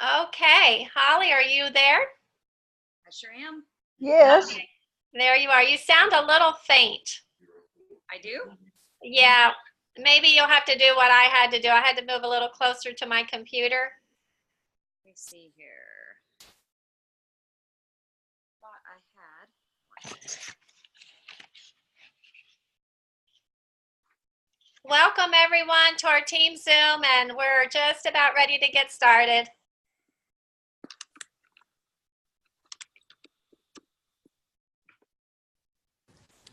Okay, Holly, are you there? I sure am. Yes. Okay, there you are. You sound a little faint. I do? Yeah, maybe you'll have to do what I had to do. I had to move a little closer to my computer. Let me see here. Thought I had. Welcome everyone to our team Zoom, and we're just about ready to get started.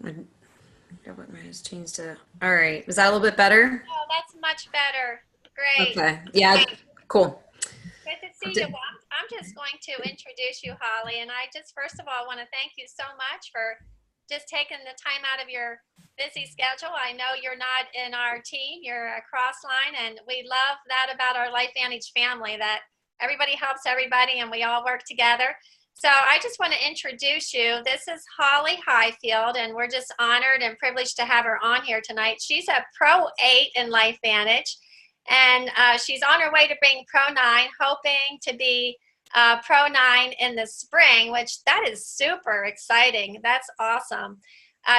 I just changed to. All right. Was that a little bit better? Oh, that's much better. Great. Okay. Yeah. Cool. Good to see you. Well, I'm just going to introduce you, Holly, and I just first of all want to thank you so much for just taking the time out of your busy schedule. I know you're not in our team, you're a cross line, and we love that about our LifeVantage family, that everybody helps everybody and we all work together. So I just want to introduce you. This is Holly Highfield, and we're just honored and privileged to have her on here tonight. She's a Pro 8 in LifeVantage, and she's on her way to being Pro 9, hoping to be Pro 9 in the spring, which that is super exciting. That's awesome.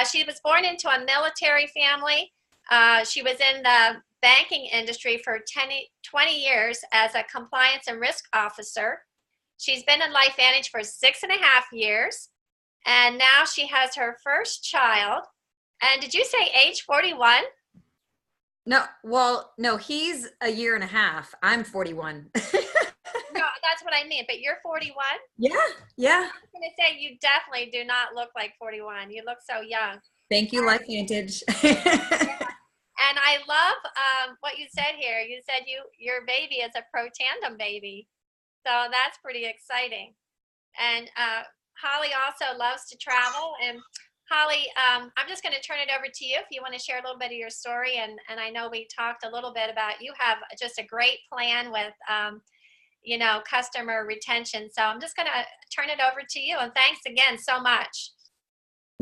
She was born into a military family. She was in the banking industry for 20 years as a compliance and risk officer. She's been in LifeVantage for 6.5 years, and now she has her first child. And did you say age 41? No, well, no, he's a year and a half. I'm 41. No, that's what I mean. But you're 41? Yeah, yeah. I was going to say you definitely do not look like 41. You look so young. Thank you, LifeVantage. And I love what you said here. You said your baby is a pro tandem baby. So that's pretty exciting. And Holly also loves to travel. And Holly, I'm just going to turn it over to you if you want to share a little bit of your story. And I know we talked a little bit about you have just a great plan with, customer retention. So I'm just going to turn it over to you. And thanks again so much.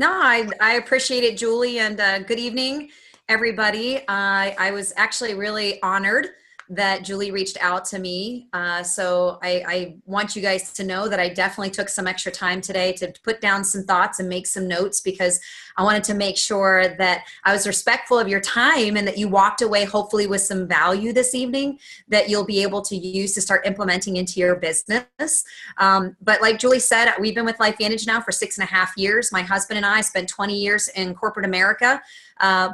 No, I appreciate it, Julie, and good evening, everybody. I was actually really honored that Julie reached out to me. So I want you guys to know that I definitely took some extra time today to put down some thoughts and make some notes, because I wanted to make sure that I was respectful of your time and that you walked away hopefully with some value this evening that you'll be able to use to start implementing into your business. But like Julie said, we've been with LifeVantage now for 6.5 years. My husband and I spent 20 years in corporate America,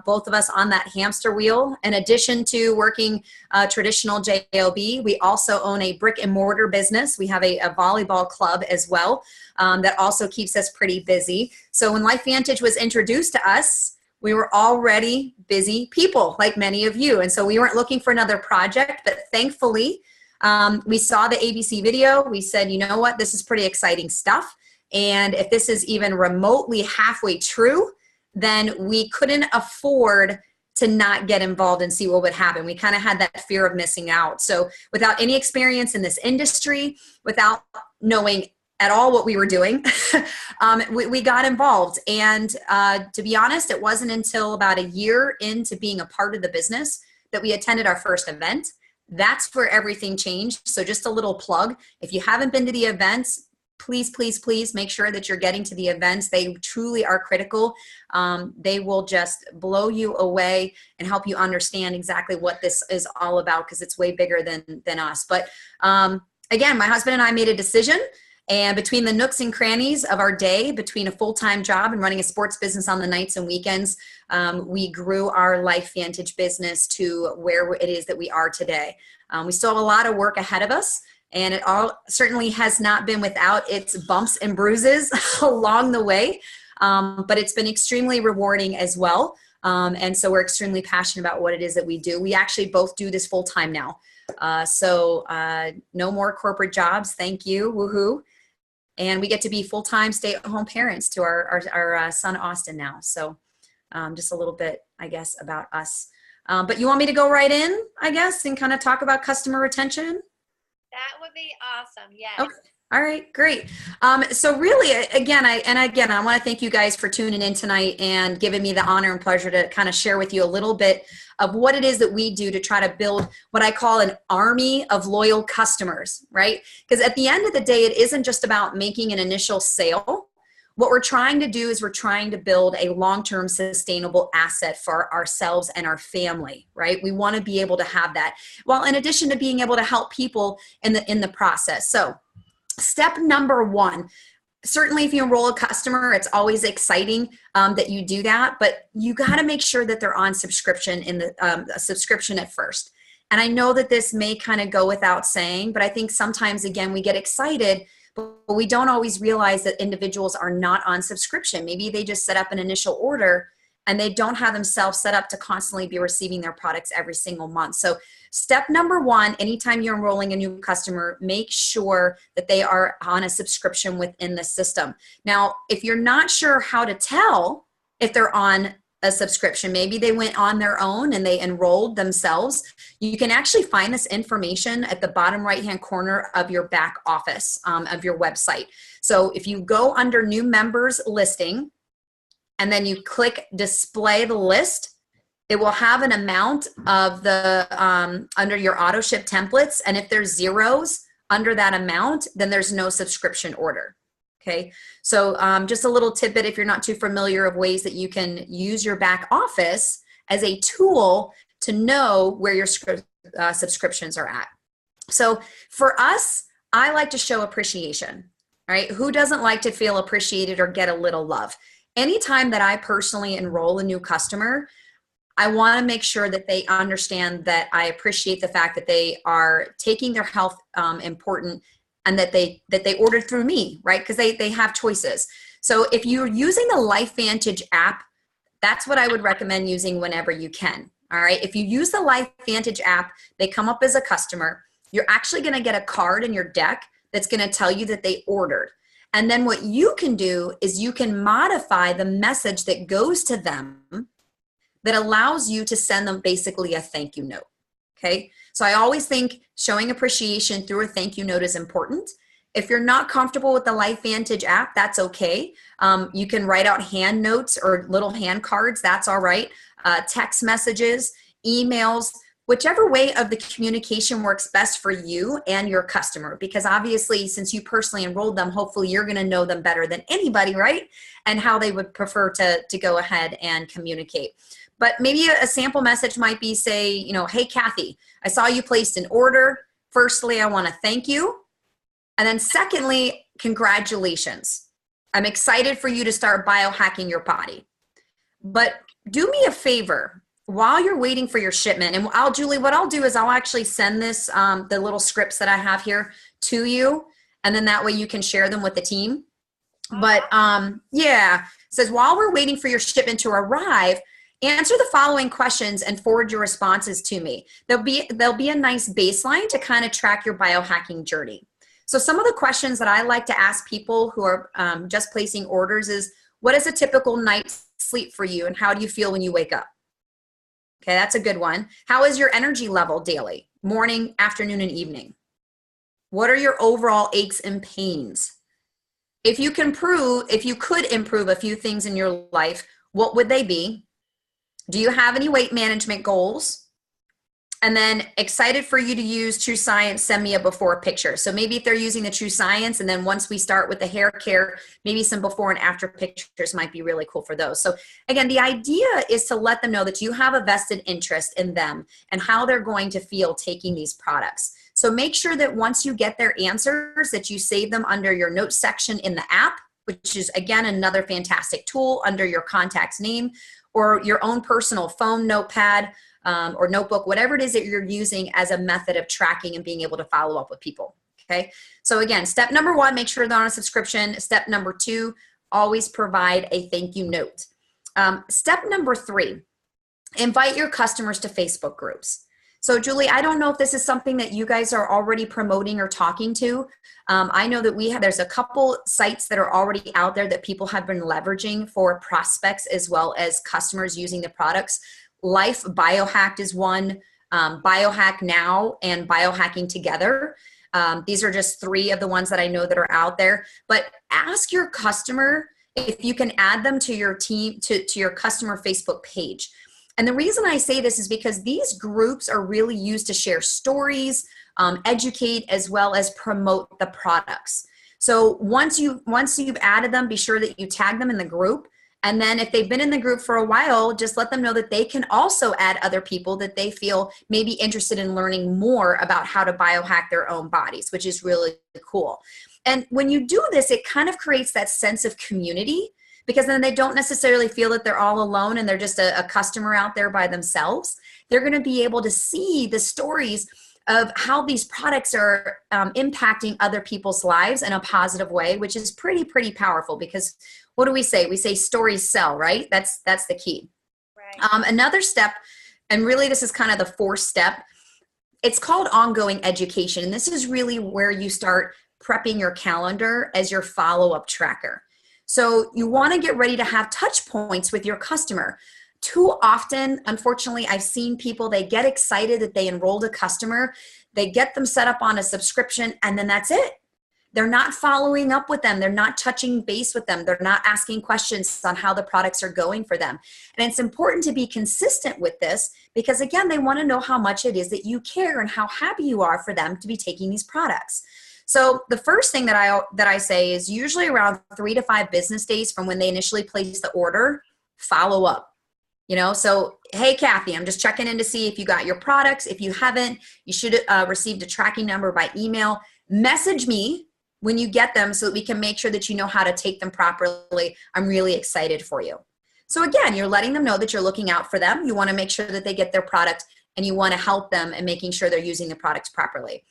both of us on that hamster wheel. In addition to working traditional JOB, we also own a brick and mortar business. We have a volleyball club as well that also keeps us pretty busy. So when LifeVantage was introduced to us, we were already busy people like many of you. And so we weren't looking for another project, but thankfully we saw the ABC video. We said, you know what, this is pretty exciting stuff. And if this is even remotely halfway true, then we couldn't afford to not get involved and see what would happen. We kind of had that fear of missing out. So without any experience in this industry, without knowing at all what we were doing, we got involved. And to be honest, it wasn't until about a year into being a part of the business that we attended our first event. That's where everything changed. So just a little plug. If you haven't been to the events, please, please, please make sure that you're getting to the events. They truly are critical. They will just blow you away and help you understand exactly what this is all about, because it's way bigger than us. But again, my husband and I made a decision. And between the nooks and crannies of our day, between a full-time job and running a sports business on the nights and weekends, we grew our LifeVantage business to where it is that we are today. We still have a lot of work ahead of us. And it all certainly has not been without its bumps and bruises along the way, but it's been extremely rewarding as well. And so we're extremely passionate about what it is that we do. We actually both do this full time now. So no more corporate jobs. Thank you. Woohoo. And we get to be full-time stay-at-home parents to our son, Austin, now. So just a little bit, I guess, about us. But you want me to go right in, I guess, and kind of talk about customer retention? That would be awesome. Yes. Okay. All right, great. So really, again, I want to thank you guys for tuning in tonight and giving me the honor and pleasure to kind of share with you a little bit of what it is that we do to try to build what I call an army of loyal customers, right? Because at the end of the day, it isn't just about making an initial sale. What we're trying to do is we're trying to build a long-term sustainable asset for ourselves and our family, right? We want to be able to have that. Well, in addition to being able to help people in the process. So step number one, certainly if you enroll a customer, it's always exciting that you do that, but you got to make sure that they're on subscription in the subscription at first. And I know that this may kind of go without saying, but I think sometimes, again, we get excited, but we don't always realize that individuals are not on subscription. Maybe they just set up an initial order and they don't have themselves set up to constantly be receiving their products every single month. So step number one, anytime you're enrolling a new customer, make sure that they are on a subscription within the system. Now, if you're not sure how to tell if they're on a subscription, maybe they went on their own and they enrolled themselves, you can actually find this information at the bottom right-hand corner of your back office of your website. So if you go under new members listing, and then you click display the list, it will have an amount of the under your auto ship templates. And if there's zeros under that amount, then there's no subscription order. Okay. So just a little tidbit, if you're not too familiar of ways that you can use your back office as a tool to know where your subscriptions are at. So for us, I like to show appreciation, right? Who doesn't like to feel appreciated or get a little love? Anytime that I personally enroll a new customer, I want to make sure that they understand that I appreciate the fact that they are taking their health important and that they ordered through me, right? Because they have choices. So if you're using the LifeVantage app, that's what I would recommend using whenever you can. All right. If you use the LifeVantage app, they come up as a customer. You're actually going to get a card in your deck that's going to tell you that they ordered. And then what you can do is you can modify the message that goes to them that allows you to send them basically a thank you note. Okay. So I always think showing appreciation through a thank you note is important. If you're not comfortable with the LifeVantage app, that's okay. You can write out hand notes or little hand cards. That's all right. Text messages, emails, whichever way of the communication works best for you and your customer, because obviously since you personally enrolled them, hopefully you're going to know them better than anybody, right? And how they would prefer to go ahead and communicate. But maybe a sample message might be say, you know, hey, Kathy, I saw you placed an order. Firstly, I want to thank you. And then secondly, congratulations. I'm excited for you to start biohacking your body. But do me a favor. While you're waiting for your shipment, and Julie, what I'll do is I'll actually send this, the little scripts that I have here to you, and then that way you can share them with the team. But yeah, it says while we're waiting for your shipment to arrive, answer the following questions and forward your responses to me. There'll be a nice baseline to kind of track your biohacking journey. So some of the questions that I like to ask people who are just placing orders is, what is a typical night's sleep for you, and how do you feel when you wake up? Okay, that's a good one. How is your energy level daily, morning, afternoon, and evening? What are your overall aches and pains? If you could improve a few things in your life, what would they be? Do you have any weight management goals? And then excited for you to use True Science, send me a before picture. So maybe if they're using the True Science, and then once we start with the hair care, maybe some before and after pictures might be really cool for those. So again, the idea is to let them know that you have a vested interest in them and how they're going to feel taking these products. So make sure that once you get their answers, that you save them under your notes section in the app, which is again, another fantastic tool under your contact's name, or your own personal phone notepad, or notebook, whatever it is that you're using as a method of tracking and being able to follow up with people. Okay. So again, step number one, make sure they're on a subscription. Step number two, always provide a thank you note. Step number three, invite your customers to Facebook groups. So Julie, I don't know if this is something that you guys are already promoting or talking to. I know that there's a couple sites that are already out there that people have been leveraging for prospects as well as customers using the products. Life Biohacked is one, Biohack Now and Biohacking Together. These are just 3 of the ones that I know that are out there. But ask your customer if you can add them to your team, to your customer Facebook page. And the reason I say this is because these groups are really used to share stories, educate, as well as promote the products. So once you've added them, be sure that you tag them in the group. And then if they've been in the group for a while, just let them know that they can also add other people that they feel may be interested in learning more about how to biohack their own bodies, which is really cool. And when you do this, it kind of creates that sense of community, because then they don't necessarily feel that they're all alone and they're just a customer out there by themselves. They're going to be able to see the stories of how these products are impacting other people's lives in a positive way, which is pretty powerful, because what do we say? We say stories sell, right? That's the key. Right. Another step, and really this is kind of the 4th step, it's called ongoing education. And this is really where you start prepping your calendar as your follow-up tracker. So you want to get ready to have touch points with your customer. Too often, unfortunately, I've seen people, they get excited that they enrolled a customer, they get them set up on a subscription, and then that's it. They're not following up with them. They're not touching base with them. They're not asking questions on how the products are going for them. And it's important to be consistent with this, because again, they want to know how much it is that you care and how happy you are for them to be taking these products. So the first thing that I say is usually around 3 to 5 business days from when they initially place the order, follow up. So, hey, Kathy, I'm just checking in to see if you got your products. If you haven't, you should have received a tracking number by email. Message me when you get them so that we can make sure that you know how to take them properly. I'm really excited for you. So again, you're letting them know that you're looking out for them. You want to make sure that they get their product, and you want to help them in making sure they're using the products properly.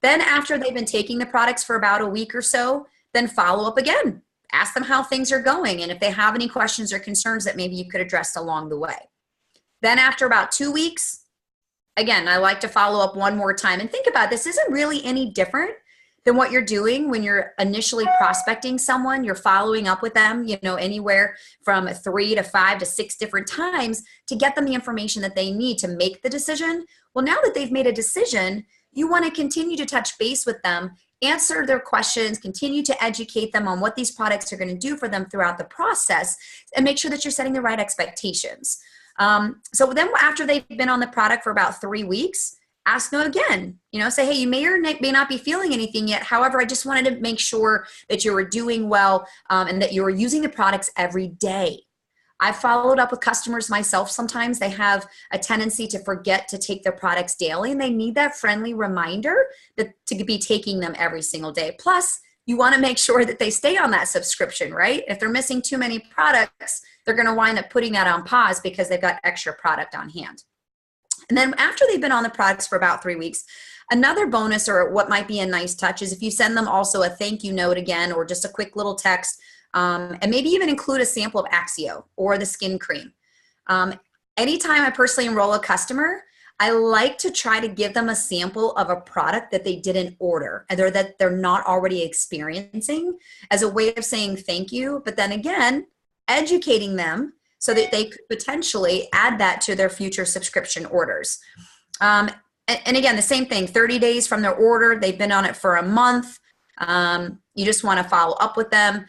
Then after they've been taking the products for about a week or so, then follow up again. Ask them how things are going, and if they have any questions or concerns that maybe you could address along the way. Then after about 2 weeks, again, I like to follow up one more time. And think about this isn't really any different than what you're doing when you're initially prospecting someone. You're following up with them, anywhere from 3 to 5 to 6 different times to get them the information that they need to make the decision. Well, now that they've made a decision, you want to continue to touch base with them, answer their questions, continue to educate them on what these products are going to do for them throughout the process, and make sure that you're setting the right expectations. So then after they've been on the product for about 3 weeks, ask them again, say, hey, you may or may not be feeling anything yet. However, I just wanted to make sure that you were doing well and that you were using the products every day. I've followed up with customers myself. Sometimes they have a tendency to forget to take their products daily, and they need that friendly reminder to be taking them every single day. Plus, you want to make sure that they stay on that subscription, right? If they're missing too many products, they're going to wind up putting that on pause because they've got extra product on hand. And then after they've been on the products for about 3 weeks, another bonus, or what might be a nice touch, is if you send them also a thank you note again, or just a quick little text, and maybe even include a sample of Axio or the skin cream. Anytime I personally enroll a customer, I like to try to give them a sample of a product that they didn't order and that they're not already experiencing, as a way of saying thank you, but then again, educating them so that they could potentially add that to their future subscription orders. And again, the same thing, 30 days from their order, they've been on it for a month. You just want to follow up with them.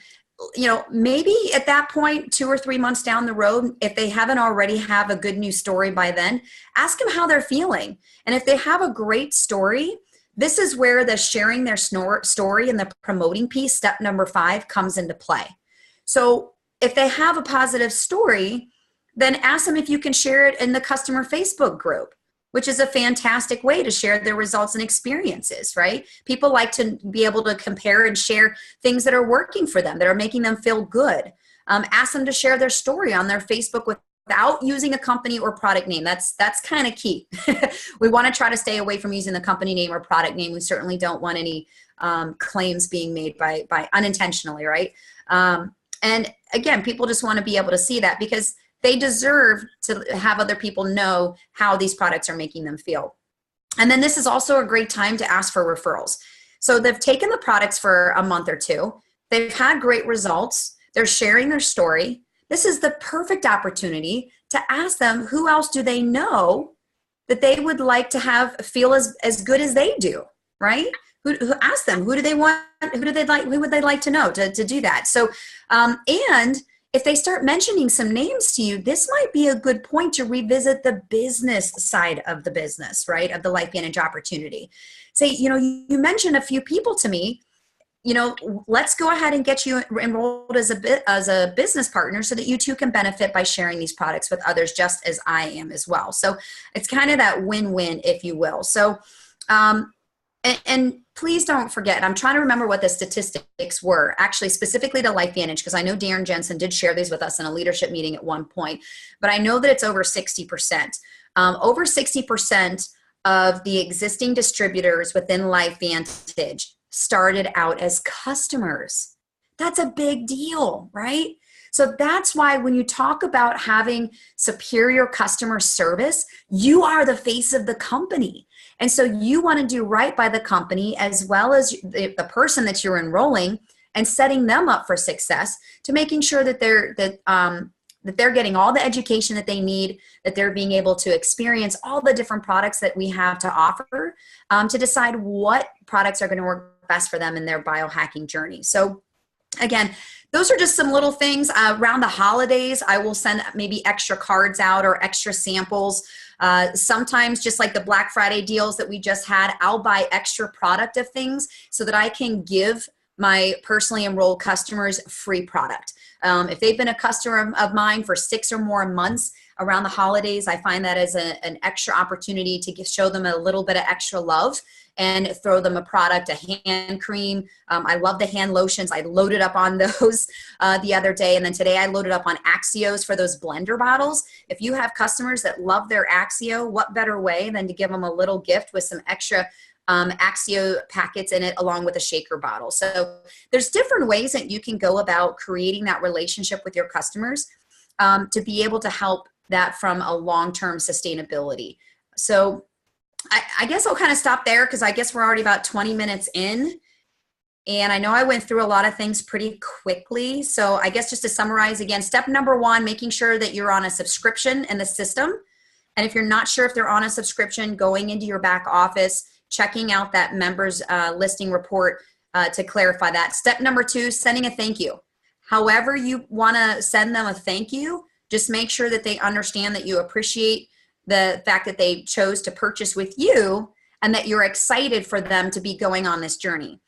Maybe at that point, 2 or 3 months down the road, if they haven't already have a good news story by then, ask them how they're feeling. And if they have a great story, this is where the sharing their story and the promoting piece, step number 5, comes into play. So if they have a positive story, then ask them if you can share it in the customer Facebook group, which is a fantastic way to share their results and experiences, right? People like to be able to compare and share things that are working for them, that are making them feel good. Ask them to share their story on their Facebook without using a company or product name. That's kind of key. We want to try to stay away from using the company name or product name. We certainly don't want any claims being made by unintentionally, right? And again, people just want to be able to see that, because they deserve to have other people know how these products are making them feel. And then this is also a great time to ask for referrals. So they've taken the products for a month or 2. They've had great results. They're sharing their story. This is the perfect opportunity to ask them who else do they know that they would like to have feel as good as they do, right? who ask them, who do they want, who do they like, who would they like to know to do that? So, and if they start mentioning some names to you, this might be a good point to revisit the business side of the business, right? Of the LifeVantage opportunity. Say, you mentioned a few people to me, let's go ahead and get you enrolled as a business partner so that you too can benefit by sharing these products with others, just as I am as well. So it's kind of that win-win, if you will. So, and please don't forget, I'm trying to remember what the statistics were, actually specifically to LifeVantage, because I know Darren Jensen did share these with us in a leadership meeting at one point, but I know that it's over 60%. Over 60% of the existing distributors within LifeVantage started out as customers. That's a big deal, right? So that's why when you talk about having superior customer service, you are the face of the company. And so you want to do right by the company as well as the person that you're enrolling, and setting them up for success, to making sure that they're getting all the education that they need, that they're being able to experience all the different products that we have to offer, to decide what products are going to work best for them in their biohacking journey. So again, those are just some little things. Around the holidays, I will send maybe extra cards out or extra samples. Sometimes, just like the Black Friday deals that we just had, I'll buy extra product of things so that I can give my personally enrolled customers free product. If they've been a customer of mine for 6 or more months, around the holidays, I find that as an extra opportunity to show them a little bit of extra love and throw them a product, a hand cream. I love the hand lotions. I loaded up on those the other day. And then today I loaded up on Axios for those blender bottles. If you have customers that love their Axio, what better way than to give them a little gift with some extra Axio packets in it, along with a shaker bottle. So there's different ways that you can go about creating that relationship with your customers, to be able to help that from a long-term sustainability. So I guess I'll kind of stop there, because I guess we're already about 20 minutes in. And I know I went through a lot of things pretty quickly. So I guess just to summarize again, step number 1, making sure that you're on a subscription in the system. And if you're not sure if they're on a subscription, going into your back office, checking out that members listing report to clarify that. Step number 2, sending a thank you. However you want to send them a thank you, just make sure that they understand that you appreciate the fact that they chose to purchase with you, and that you're excited for them to be going on this journey.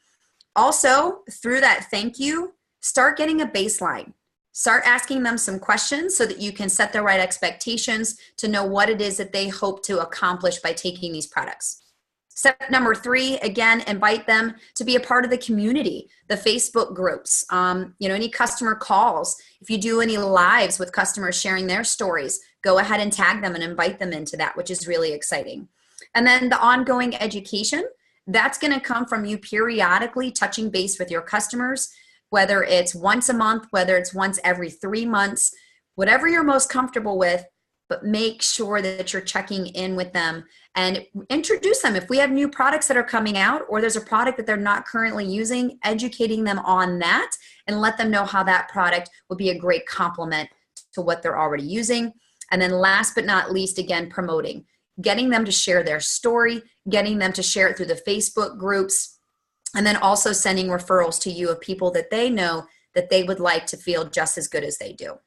Also, through that thank you, start getting a baseline. Start asking them some questions so that you can set the right expectations to know what it is that they hope to accomplish by taking these products. Step number 3, again, invite them to be a part of the community, the Facebook groups, any customer calls. If you do any lives with customers sharing their stories, go ahead and tag them and invite them into that, which is really exciting. And then the ongoing education, that's going to come from you periodically touching base with your customers, whether it's once a month, whether it's once every 3 months, whatever you're most comfortable with, but make sure that you're checking in with them and introduce them. If we have new products that are coming out, or there's a product that they're not currently using, educating them on that, and let them know how that product would be a great complement to what they're already using. And then last but not least, again, promoting, getting them to share their story, getting them to share it through the Facebook groups, and then also sending referrals to you of people that they know that they would like to feel just as good as they do.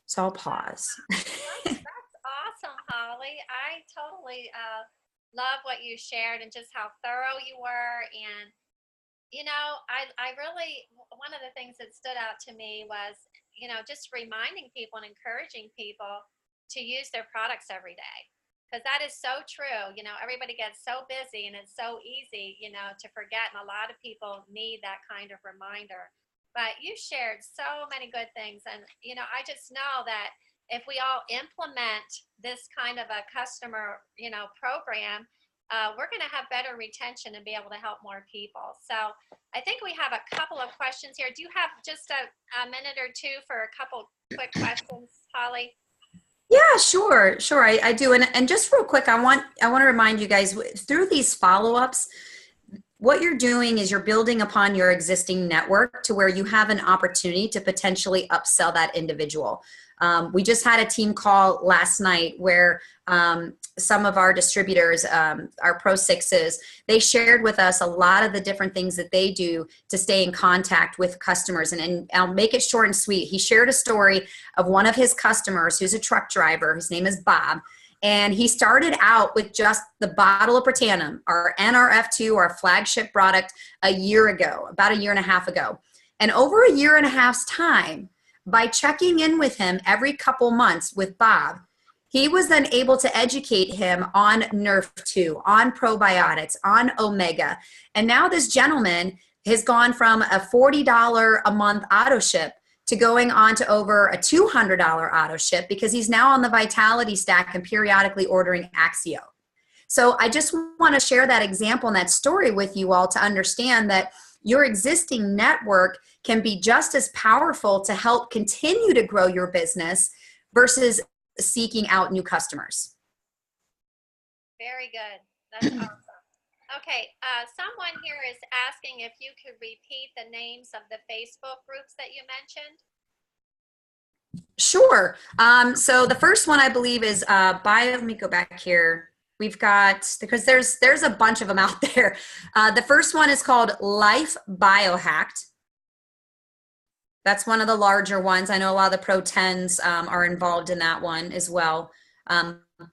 So I'll pause. That's awesome, Holly. I totally love what you shared and just how thorough you were. And, I really, one of the things that stood out to me was, just reminding people and encouraging people to use their products every day. Because that is so true. Everybody gets so busy and it's so easy, to forget. And a lot of people need that kind of reminder. But you shared so many good things. And, I just know that if we all implement this kind of a customer, program, we're going to have better retention and be able to help more people. So I think we have a couple of questions here. Do you have just a minute or two for a couple quick questions, Holly? Yeah, sure. I do. And just real quick, I want to remind you guys, through these follow-ups, what you're doing is you're building upon your existing network to where you have an opportunity to potentially upsell that individual. We just had a team call last night where some of our distributors, our Pro Sixes, they shared with us a lot of the different things that they do to stay in contact with customers. And I'll make it short and sweet. He shared a story of one of his customers who's a truck driver. His name is Bob. And he started out with just the bottle of Protanum, our NRF2, our flagship product, a year ago, about a year and a half ago. And over a year and a half's time, by checking in with him every couple months with Bob, he was then able to educate him on NRF2, on probiotics, on Omega. And now this gentleman has gone from a $40 a month auto ship to going on to over a $200 auto ship because he's now on the Vitality Stack and periodically ordering Axio. So I just want to share that example and that story with you all to understand that your existing network can be just as powerful to help continue to grow your business versus seeking out new customers. Very good. That's awesome. Okay, someone here is asking if you could repeat the names of the Facebook groups that you mentioned. Sure. So the first one I believe is let me go back here. We've got, because there's a bunch of them out there. The first one is called Life Biohacked. That's one of the larger ones. I know a lot of the Pro 10s are involved in that one as well.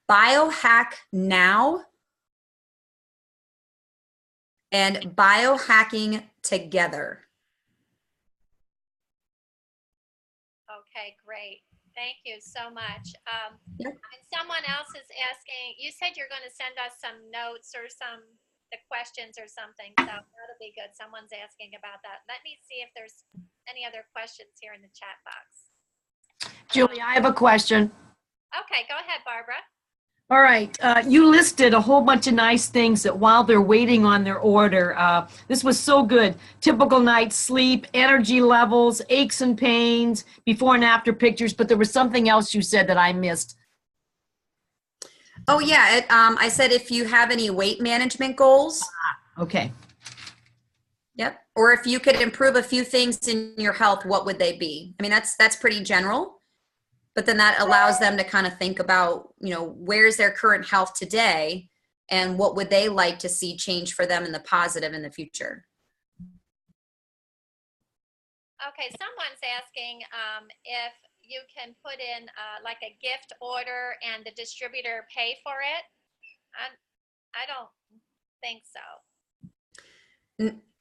Biohack Now and Biohacking Together. Okay, great. Thank you so much. Yep. And someone else is asking, you said you're going to send us some notes or the questions or something, so that'll be good. Someone's asking about that. Let me see if there's any other questions here in the chat box. Julie, I have a question. Okay, go ahead, Barbara. All right. You listed a whole bunch of nice things that while they're waiting on their order, this was so good. Typical night's sleep, energy levels, aches and pains, before and after pictures, but there was something else you said that I missed. Oh yeah, I said if you have any weight management goals. Okay. Yep. Or if you could improve a few things in your health, what would they be? I mean, that's pretty general, but then that allows them to kind of think about, where's their current health today and what would they like to see change for them in the positive in the future. Okay, someone's asking if you can put in like a gift order and the distributor pay for it. I don't think so.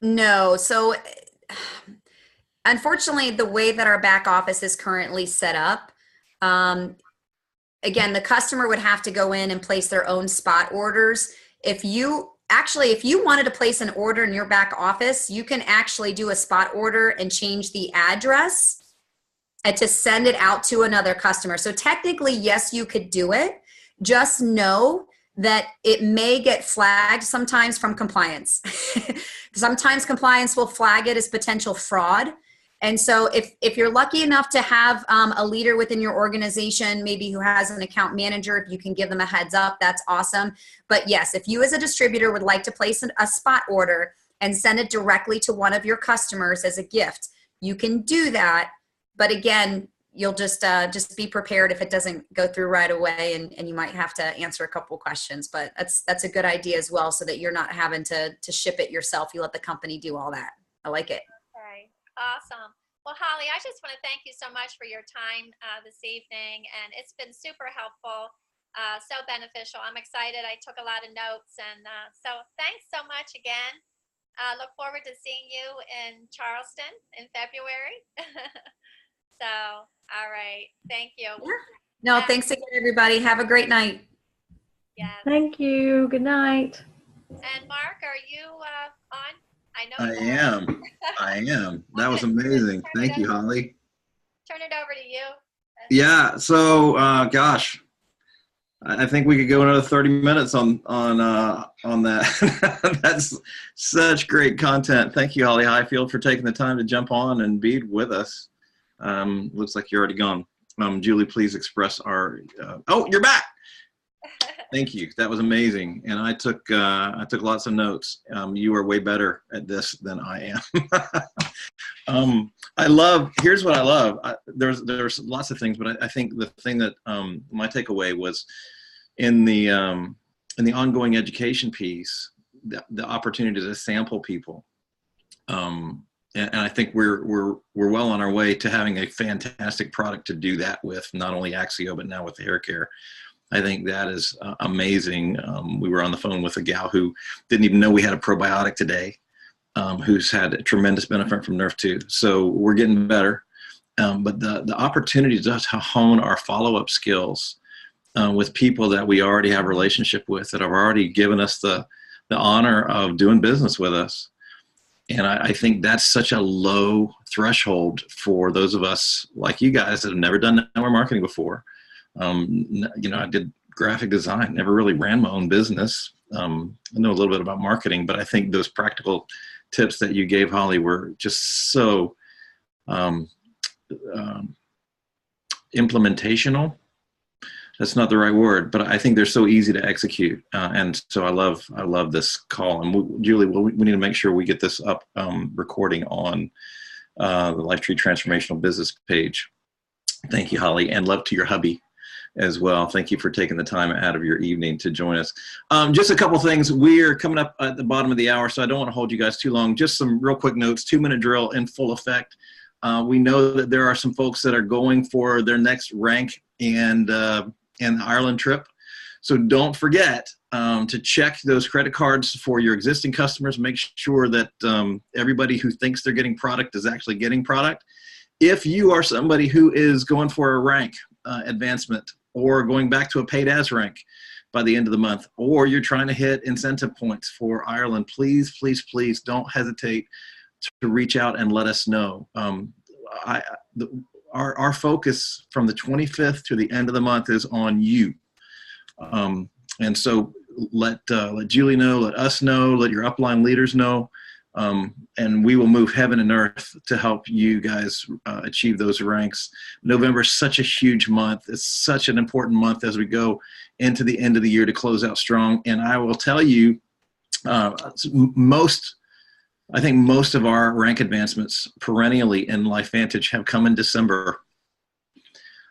No. So unfortunately, the way that our back office is currently set up, again, the customer would have to go in and place their own spot orders. If you wanted to place an order in your back office, you can actually do a spot order and change the address and to send it out to another customer. So technically, yes, you could do it. Just know that it may get flagged sometimes from compliance. Sometimes compliance will flag it as potential fraud. And so if you're lucky enough to have a leader within your organization, maybe who has an account manager, if you can give them a heads up, that's awesome. But yes, if you as a distributor would like to place a spot order and send it directly to one of your customers as a gift, you can do that. But again, you'll just be prepared if it doesn't go through right away, and you might have to answer a couple questions. But that's a good idea as well, so that you're not having to ship it yourself. You let the company do all that. I like it. Okay, awesome. Well, Holly, I just want to thank you so much for your time this evening, and it's been super helpful, so beneficial. I'm excited. I took a lot of notes, and so thanks so much again. Look forward to seeing you in Charleston in February. So, all right. Thank you. No, thanks again, everybody. Have a great night. Yes. Thank you. Good night. And Mark, are you on? I know I you are. am. I am. That was amazing. Thank you, Holly. Turn it over to you. Yeah. So, gosh, I think we could go another 30 minutes on that. That's such great content. Thank you, Holly Highfield, for taking the time to jump on and be with us. Looks like you're already gone. Julie, please express our. Oh, you're back. Thank you. That was amazing, and I took lots of notes. You are way better at this than I am. Here's what I love. There's lots of things, but I think the thing that my takeaway was in the ongoing education piece, the opportunity to sample people. And I think we're well on our way to having a fantastic product to do that with, not only Axio, but now with the hair care. I think that is amazing. We were on the phone with a gal who didn't even know we had a probiotic today, who's had a tremendous benefit from Nerf 2. So we're getting better. But the opportunity to hone our follow-up skills with people that we already have a relationship with, that have already given us the honor of doing business with us. And I think that's such a low threshold for those of us like you guys that have never done network marketing before. I did graphic design, never really ran my own business. I know a little bit about marketing, but I think those practical tips that you gave, Holly, were just so implementational. That's not the right word, but I think they're so easy to execute. And so I love this call. And Julie, we need to make sure we get this up recording on the LifeTree Transformational Business page. Thank you, Holly, and love to your hubby as well. Thank you for taking the time out of your evening to join us. Just a couple things. We're coming up at the bottom of the hour, so I don't want to hold you guys too long. Just some real quick notes. 2-minute drill in full effect. We know that there are some folks that are going for their next rank and Ireland trip. So don't forget to check those credit cards for your existing customers. Make sure that everybody who thinks they're getting product is actually getting product. If you are somebody who is going for a rank advancement or going back to a paid as rank by the end of the month, or you're trying to hit incentive points for Ireland, please, please, please don't hesitate to reach out and let us know. Our focus from the 25th to the end of the month is on you. And so let Julie know, let us know, let your upline leaders know, and we will move heaven and earth to help you guys achieve those ranks. November is such a huge month. It's such an important month as we go into the end of the year to close out strong. And I will tell you, I think most of our rank advancements perennially in LifeVantage have come in December.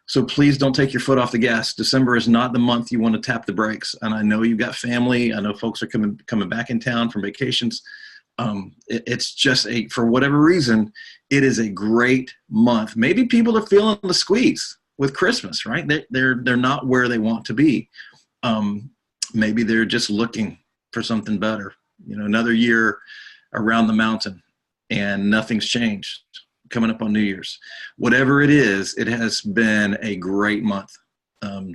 So please don't take your foot off the gas. December is not the month you want to tap the brakes. And I know you've got family. I know folks are coming back in town from vacations. It's just for whatever reason, it is a great month. Maybe people are feeling the squeeze with Christmas, right? They're not where they want to be. Maybe they're just looking for something better. Another year around the mountain and nothing's changed coming up on New Year's. Whatever it is, it has been a great month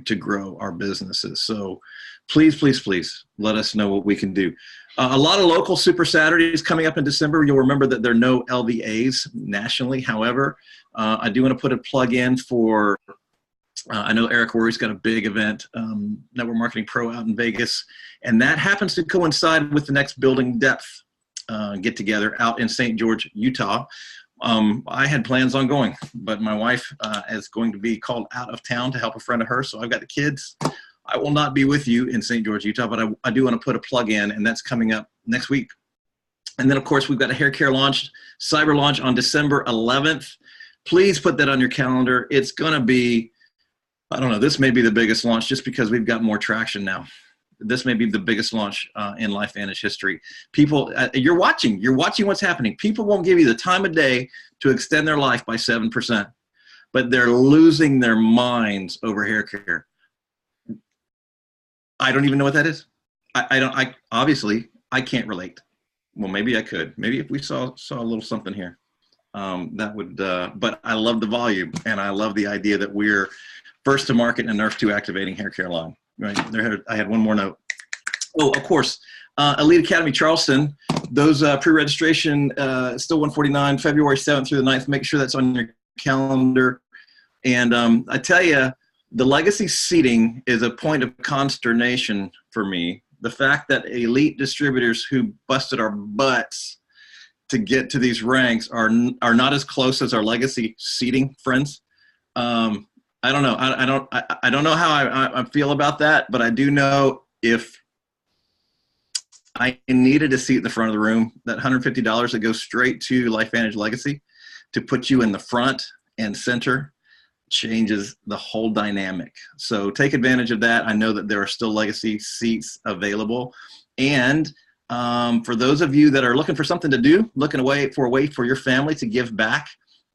to grow our businesses. So please, please, please let us know what we can do. A lot of local Super Saturdays coming up in December. You'll remember that there are no LVAs nationally. However, I do want to put a plug in for, I know Eric Worre's got a big event, Network Marketing Pro out in Vegas, and that happens to coincide with the next Building Depth get together out in St. George, Utah. I had plans on going, but my wife is going to be called out of town to help a friend of hers. So I've got the kids. I will not be with you in St. George, Utah, but I do want to put a plug in, and that's coming up next week. And then, of course, we've got a hair care launch, cyber launch on December 11th. Please put that on your calendar. It's going to be, I don't know, this may be the biggest launch just because we've got more traction now. This may be the biggest launch in LifeVantage history. People, you're watching what's happening. People won't give you the time of day to extend their life by 7%, but they're losing their minds over hair care. I don't even know what that is. I obviously I can't relate. Well, maybe I could. Maybe if we saw a little something here, that would. But I love the volume, and I love the idea that we're first to market in a Nerf 2 activating hair care line. Right there, I had one more note. Oh, of course, Elite Academy Charleston. Those pre-registration still 149, February 7th through the 9th. Make sure that's on your calendar. And I tell you, the legacy seating is a point of consternation for me. The fact that elite distributors who busted our butts to get to these ranks are not as close as our legacy seating friends. I don't know. I don't know how I feel about that, but I do know if I needed a seat in the front of the room. That $150 that goes straight to LifeVantage Legacy to put you in the front and center changes the whole dynamic. So take advantage of that. I know that there are still Legacy seats available. And for those of you that are looking for something to do, looking for a way for your family to give back,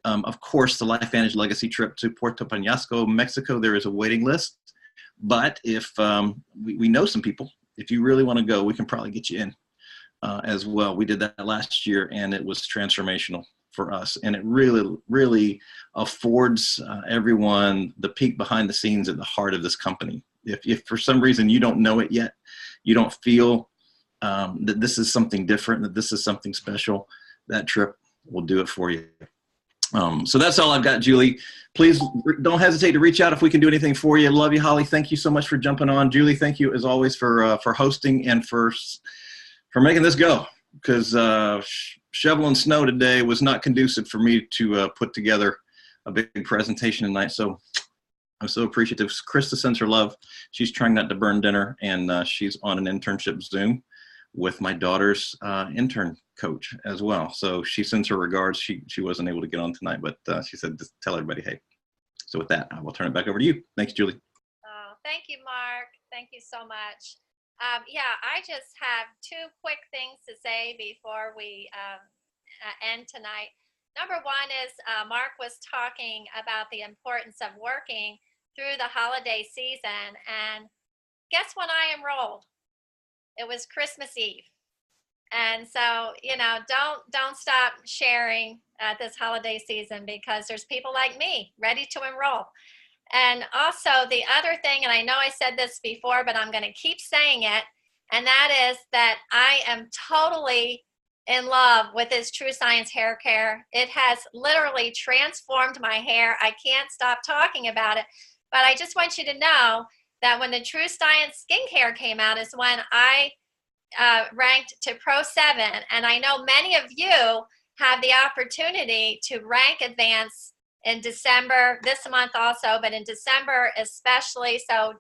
of course, the LifeVantage Legacy trip to Puerto Peñasco, Mexico, there is a waiting list. But if we know some people, if you really want to go, we can probably get you in as well. We did that last year, and it was transformational for us. And it really, really affords everyone the peek behind the scenes at the heart of this company. If for some reason you don't know it yet, you don't feel that this is something different, that this is something special, that trip will do it for you. So that's all I've got, Julie. Please don't hesitate to reach out if we can do anything for you. Love you, Holly. Thank you so much for jumping on. Julie, thank you as always for hosting and for making this go, because shoveling snow today was not conducive for me to put together a big presentation tonight. So I'm so appreciative. Krista sends her love. She's trying not to burn dinner, and she's on an internship Zoom with my daughter's intern coach as well. So she sends her regards. She wasn't able to get on tonight, but she said, just tell everybody, hey. So with that, I will turn it back over to you. Thanks, Julie. Oh, thank you, Mark. Thank you so much. Yeah, I just have two quick things to say before we end tonight. Number one is Mark was talking about the importance of working through the holiday season. And guess when I enrolled? It was Christmas Eve. And so, you know, don't stop sharing this holiday season, because there's people like me ready to enroll. And also the other thing, and I know I said this before, but I'm going to keep saying it, and that is that I am totally in love with this True Science hair care. It has literally transformed my hair. I can't stop talking about it. But I just want you to know that when the True Science skincare came out is when I ranked to Pro 7. And I know many of you have the opportunity to rank advance in December, this month also, but in December especially. So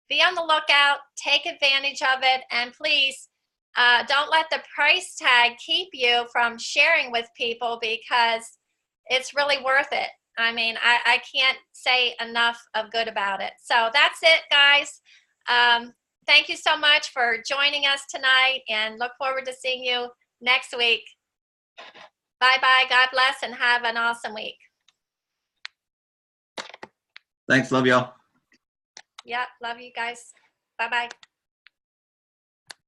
be on the lookout, take advantage of it, and please don't let the price tag keep you from sharing with people, because it's really worth it. I mean, I can't say enough of good about it. So that's it, guys. Thank you so much for joining us tonight, and look forward to seeing you next week. Bye-bye. God bless, and have an awesome week. Thanks. Love y'all. Yeah, love you guys. Bye-bye.